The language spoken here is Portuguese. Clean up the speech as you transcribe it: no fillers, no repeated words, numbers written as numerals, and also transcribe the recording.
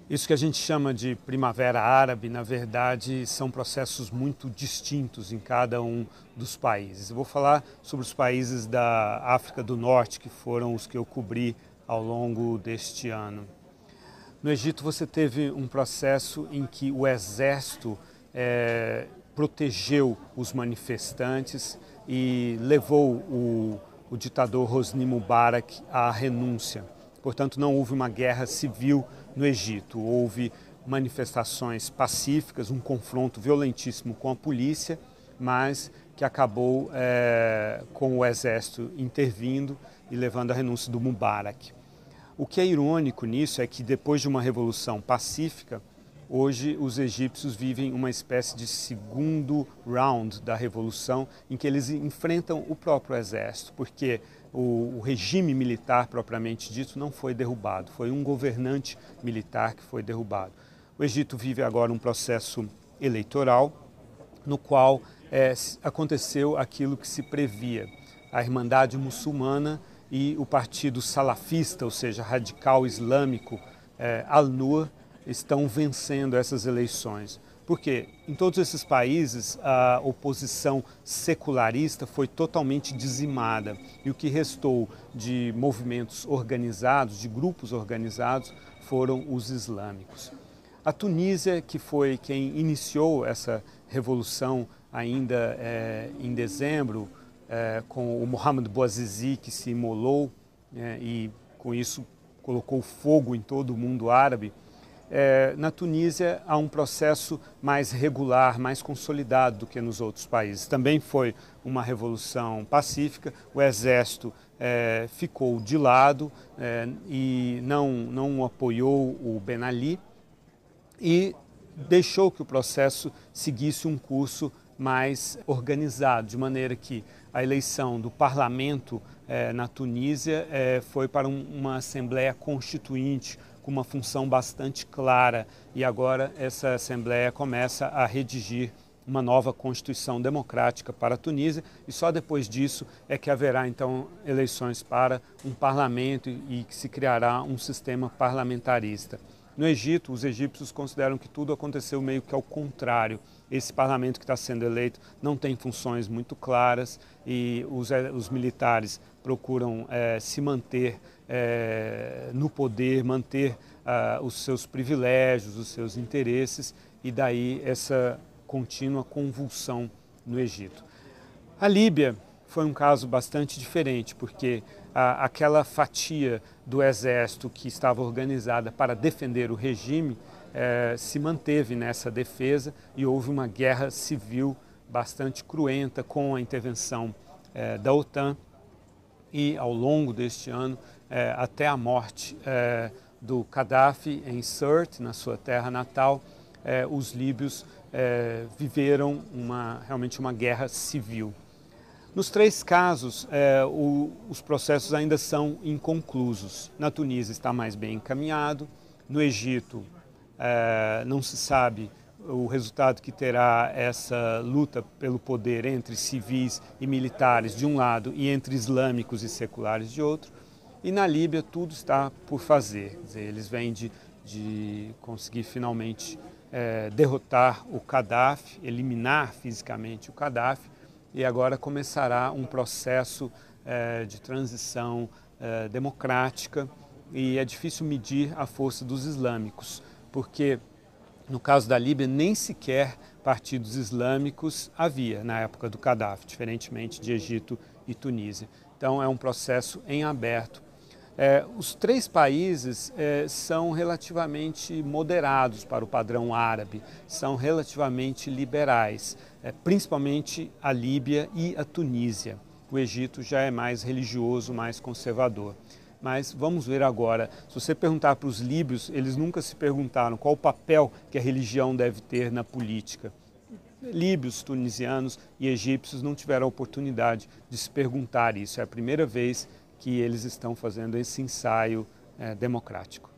Isso que a gente chama de Primavera Árabe, na verdade, são processos muito distintos em cada um dos países. Eu vou falar sobre os países da África do Norte, que foram os que eu cobri ao longo deste ano. No Egito você teve um processo em que o exército protegeu os manifestantes e levou o ditador Hosni Mubarak à renúncia. Portanto, não houve uma guerra civil no Egito, houve manifestações pacíficas, um confronto violentíssimo com a polícia, mas que acabou com o exército intervindo e levando à renúncia do Mubarak. O que é irônico nisso é que depois de uma revolução pacífica, hoje os egípcios vivem uma espécie de segundo round da revolução em que eles enfrentam o próprio exército, porque o regime militar propriamente dito não foi derrubado, foi um governante militar que foi derrubado. O Egito vive agora um processo eleitoral no qual aconteceu aquilo que se previa. A Irmandade Muçulmana e o Partido Salafista, ou seja, radical islâmico, Al-Nur, estão vencendo essas eleições. Porque em todos esses países a oposição secularista foi totalmente dizimada e o que restou de movimentos organizados, de grupos organizados, foram os islâmicos. A Tunísia, que foi quem iniciou essa revolução ainda em dezembro, com o Mohamed Bouazizi, que se imolou e com isso colocou fogo em todo o mundo árabe. Na Tunísia há um processo mais regular, mais consolidado do que nos outros países. Também foi uma revolução pacífica, o exército ficou de lado e não apoiou o Ben Ali e deixou que o processo seguisse um curso mais organizado, de maneira que a eleição do parlamento na Tunísia foi para uma Assembleia Constituinte, com uma função bastante clara, e agora essa Assembleia começa a redigir uma nova Constituição democrática para a Tunísia e só depois disso é que haverá então eleições para um parlamento e que se criará um sistema parlamentarista. No Egito, os egípcios consideram que tudo aconteceu meio que ao contrário. Esse parlamento que está sendo eleito não tem funções muito claras e os militares procuram se manter no poder, manter os seus privilégios, os seus interesses, e daí essa contínua convulsão no Egito. A Líbia foi um caso bastante diferente, porque aquela fatia do exército que estava organizada para defender o regime se manteve nessa defesa e houve uma guerra civil bastante cruenta com a intervenção da OTAN e ao longo deste ano até a morte do Gaddafi em Sirte, na sua terra natal, os líbios viveram realmente uma guerra civil. Nos três casos, os processos ainda são inconclusos. Na Tunísia está mais bem encaminhado, no Egito não se sabe o resultado que terá essa luta pelo poder entre civis e militares de um lado e entre islâmicos e seculares de outro. E na Líbia tudo está por fazer. Quer dizer, eles vêm de conseguir finalmente derrotar o Gaddafi, eliminar fisicamente o Gaddafi, e agora começará um processo de transição democrática e é difícil medir a força dos islâmicos, porque no caso da Líbia nem sequer partidos islâmicos havia na época do Gaddafi, diferentemente de Egito e Tunísia. Então é um processo em aberto. Os três países são relativamente moderados para o padrão árabe, são relativamente liberais, principalmente a Líbia e a Tunísia. O Egito já é mais religioso, mais conservador. Mas vamos ver agora, se você perguntar para os líbios, eles nunca se perguntaram qual o papel que a religião deve ter na política. Líbios, tunisianos e egípcios não tiveram a oportunidade de se perguntar isso. É a primeira vez que eles estão fazendo esse ensaio democrático.